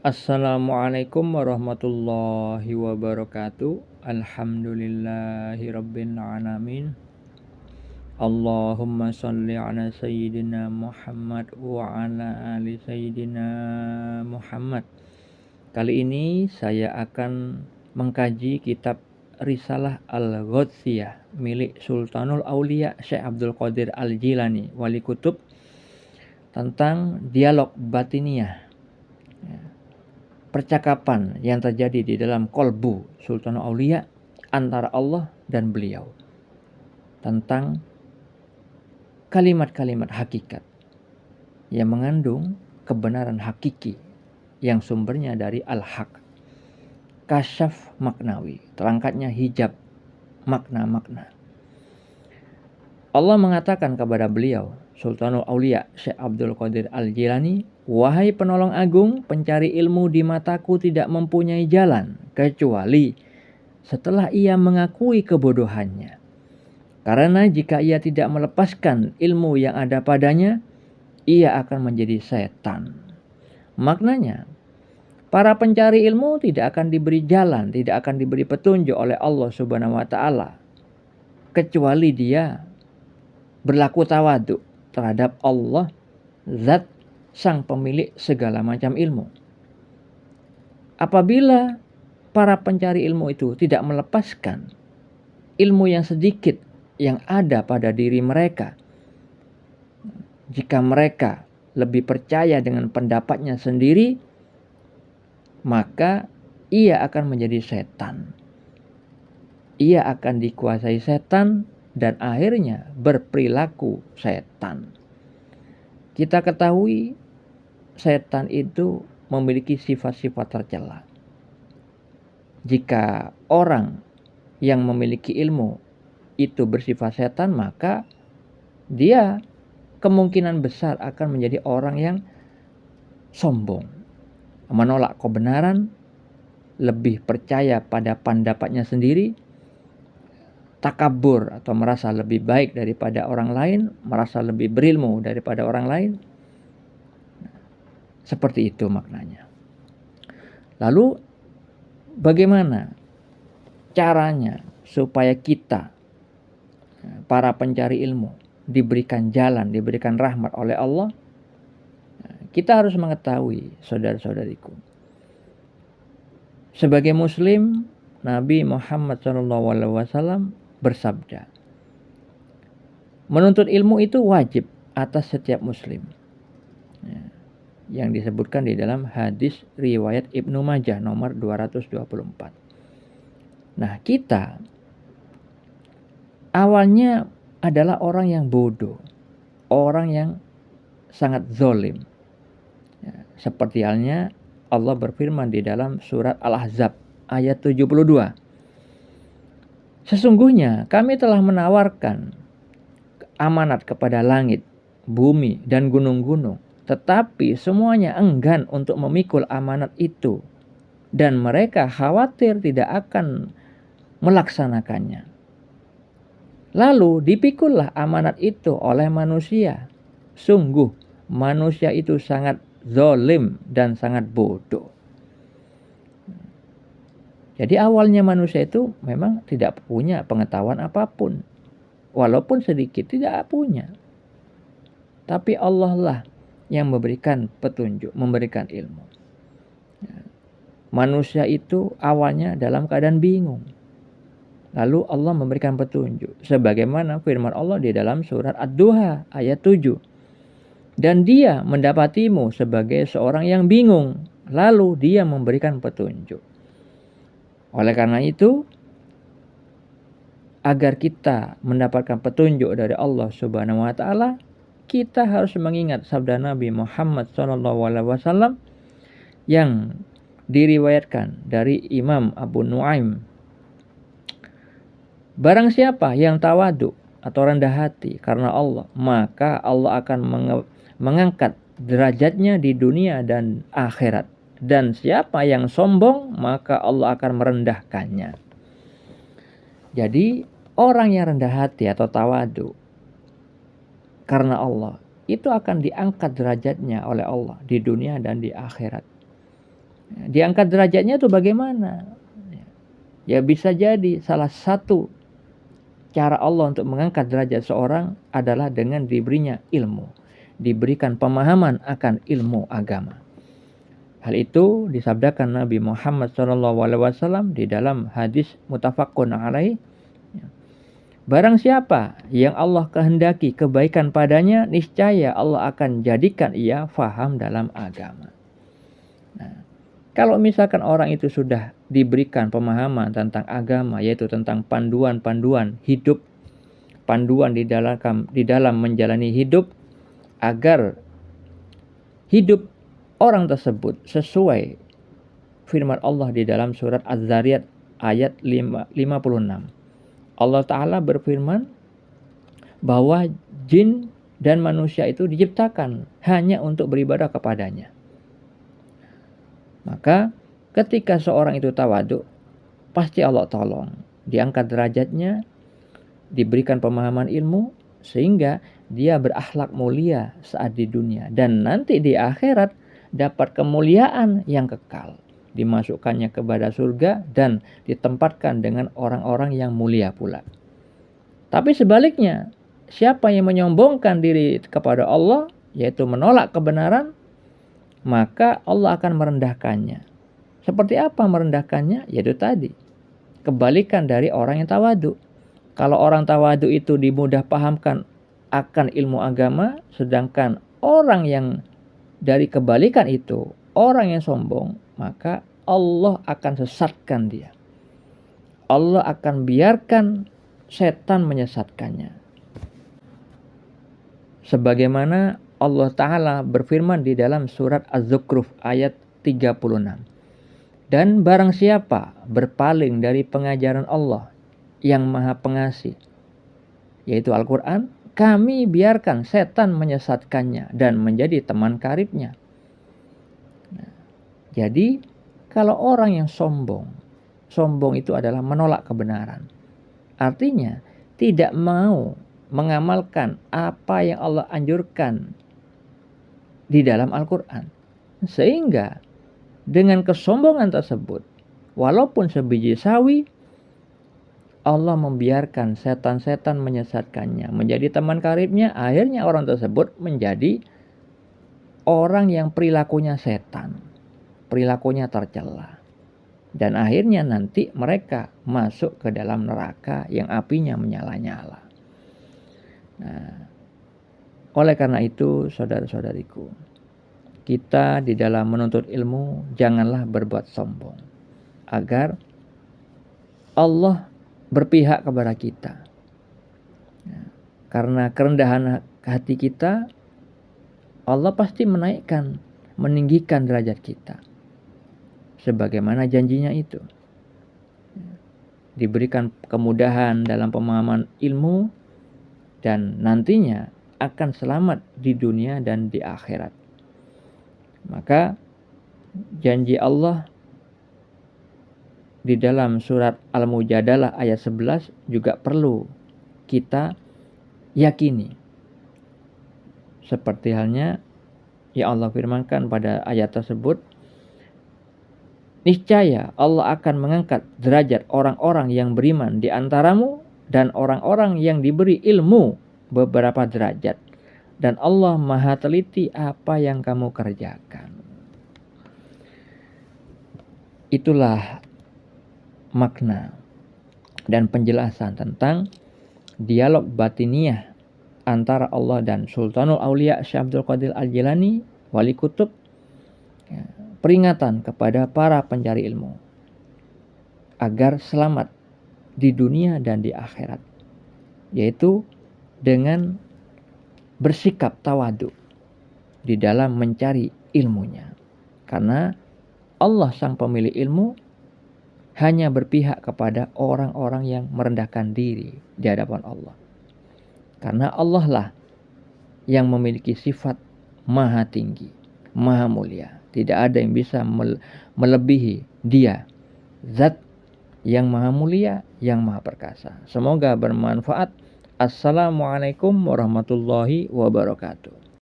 Assalamualaikum warahmatullahi wabarakatuh. Alhamdulillahirabbil alamin. Allahumma shalli ala sayyidina Muhammad wa ala ali sayyidina Muhammad. Kali ini saya akan mengkaji kitab Risalah Al-Ghothiyah milik Sultanul Aulia Syekh Abdul Qadir Al-Jilani, wali kutub, tentang dialog batiniah, percakapan yang terjadi di dalam kolbu Sultanul Aulia antara Allah dan beliau, tentang kalimat-kalimat hakikat yang mengandung kebenaran hakiki yang sumbernya dari Al-Haq, kasyaf maknawi, terangkatnya hijab makna-makna. Allah mengatakan kepada beliau, Sultanul Aulia Syekh Abdul Qadir Al-Jilani, "Wahai penolong agung, pencari ilmu di mataku tidak mempunyai jalan kecuali setelah ia mengakui kebodohannya. Karena jika ia tidak melepaskan ilmu yang ada padanya, ia akan menjadi setan." Maknanya, para pencari ilmu tidak akan diberi jalan, tidak akan diberi petunjuk oleh Allah Subhanahu wa taala kecuali dia berlaku tawadhu terhadap Allah, zat sang pemilik segala macam ilmu. Apabila para pencari ilmu itu tidak melepaskan ilmu yang sedikit yang ada pada diri mereka, jika mereka lebih percaya dengan pendapatnya sendiri, maka ia akan menjadi setan. Ia akan dikuasai setan dan akhirnya berperilaku setan. Kita ketahui setan itu memiliki sifat-sifat tercela. Jika orang yang memiliki ilmu itu bersifat setan, maka dia kemungkinan besar akan menjadi orang yang sombong, menolak kebenaran, lebih percaya pada pendapatnya sendiri, takabur atau merasa lebih baik daripada orang lain, merasa lebih berilmu daripada orang lain. Seperti itu maknanya. Lalu bagaimana caranya supaya kita, para pencari ilmu, diberikan jalan, diberikan rahmat oleh Allah? Kita harus mengetahui, saudara-saudariku, sebagai muslim, Nabi Muhammad SAW bersabda, menuntut ilmu itu wajib atas setiap muslim, yang disebutkan di dalam hadis riwayat Ibnu Majah nomor 224. Nah, kita awalnya adalah orang yang bodoh, orang yang sangat zalim. Seperti halnya Allah berfirman di dalam surat Al-Ahzab ayat 72. Sesungguhnya kami telah menawarkan amanat kepada langit, bumi, dan gunung-gunung, tetapi semuanya enggan untuk memikul amanat itu, dan mereka khawatir tidak akan melaksanakannya. Lalu dipikullah amanat itu oleh manusia. Sungguh manusia itu sangat zalim dan sangat bodoh. Jadi awalnya manusia itu memang tidak punya pengetahuan apapun, walaupun sedikit, tidak punya. Tapi Allah lah yang memberikan petunjuk, memberikan ilmu. Manusia itu awalnya dalam keadaan bingung, lalu Allah memberikan petunjuk, sebagaimana firman Allah di dalam surat Ad-Duha ayat 7. Dan dia mendapatimu sebagai seorang yang bingung, lalu dia memberikan petunjuk. Oleh karena itu, agar kita mendapatkan petunjuk dari Allah Subhanahu wa taala, kita harus mengingat sabda Nabi Muhammad SAW yang diriwayatkan dari Imam Abu Nuaim. Barang siapa yang tawadu atau rendah hati karena Allah, maka Allah akan mengangkat derajatnya di dunia dan akhirat. Dan siapa yang sombong, maka Allah akan merendahkannya. Jadi orang yang rendah hati atau tawadu karena Allah, itu akan diangkat derajatnya oleh Allah di dunia dan di akhirat. Diangkat derajatnya itu bagaimana? Ya bisa jadi salah satu cara Allah untuk mengangkat derajat seorang adalah dengan diberinya ilmu, diberikan pemahaman akan ilmu agama. Hal itu disabdakan Nabi Muhammad SAW di dalam hadis muttafaqun alaih. Barang siapa yang Allah kehendaki kebaikan padanya, niscaya Allah akan jadikan ia faham dalam agama. Nah, kalau misalkan orang itu sudah diberikan pemahaman tentang agama, yaitu tentang panduan-panduan hidup, panduan di dalam menjalani hidup, agar hidup orang tersebut sesuai firman Allah di dalam surat Az-Zariyat ayat 56. Allah Ta'ala berfirman bahwa jin dan manusia itu diciptakan hanya untuk beribadah kepadanya. Maka ketika seorang itu tawadhu, pasti Allah tolong, diangkat derajatnya, diberikan pemahaman ilmu, sehingga dia berakhlak mulia saat di dunia. Dan nanti di akhirat dapat kemuliaan yang kekal, dimasukkannya kepada surga dan ditempatkan dengan orang-orang yang mulia pula. Tapi sebaliknya, siapa yang menyombongkan diri kepada Allah, yaitu menolak kebenaran, maka Allah akan merendahkannya. Seperti apa merendahkannya? Yaitu tadi, kebalikan dari orang yang tawadhu. Kalau orang tawadhu itu dimudah pahamkan akan ilmu agama, sedangkan orang yang dari kebalikan itu, orang yang sombong, maka Allah akan sesatkan dia. Allah akan biarkan setan menyesatkannya. Sebagaimana Allah Ta'ala berfirman di dalam surat Az-Zukhruf ayat 36. Dan barang siapa berpaling dari pengajaran Allah yang Maha Pengasih, yaitu Al-Quran, kami biarkan setan menyesatkannya dan menjadi teman karibnya. Nah, jadi kalau orang yang sombong itu adalah menolak kebenaran. Artinya tidak mau mengamalkan apa yang Allah anjurkan di dalam Al-Quran. Sehingga dengan kesombongan tersebut, walaupun sebiji sawi, Allah membiarkan setan-setan menyesatkannya, menjadi teman karibnya. Akhirnya orang tersebut menjadi orang yang perilakunya setan, perilakunya tercela. Dan akhirnya nanti mereka masuk ke dalam neraka yang apinya menyala-nyala. Nah, oleh karena itu, saudara-saudariku, kita di dalam menuntut ilmu janganlah berbuat sombong, agar Allah berpihak kepada kita. Karena kerendahan hati kita, Allah pasti menaikkan, meninggikan derajat kita. Sebagaimana janjinya itu. Diberikan kemudahan dalam pemahaman ilmu, dan nantinya akan selamat di dunia dan di akhirat. Maka janji Allah di dalam surat Al-Mujadalah ayat 11 juga perlu kita yakini. Seperti halnya yang Allah firmankan pada ayat tersebut, niscaya Allah akan mengangkat derajat orang-orang yang beriman di antaramu dan orang-orang yang diberi ilmu beberapa derajat. Dan Allah Maha teliti apa yang kamu kerjakan. Itulah makna dan penjelasan tentang dialog batiniah antara Allah dan Sultanul Aulia Syekh Abdul Qadir Al-Jilani, Wali Kutub. Peringatan kepada para pencari ilmu agar selamat di dunia dan di akhirat, yaitu dengan bersikap tawadhu di dalam mencari ilmunya. Karena Allah sang pemilik ilmu hanya berpihak kepada orang-orang yang merendahkan diri di hadapan Allah. Karena Allah lah yang memiliki sifat maha tinggi, maha mulia. Tidak ada yang bisa melebihi dia, zat yang maha mulia, yang maha perkasa. Semoga bermanfaat. Assalamualaikum warahmatullahi wabarakatuh.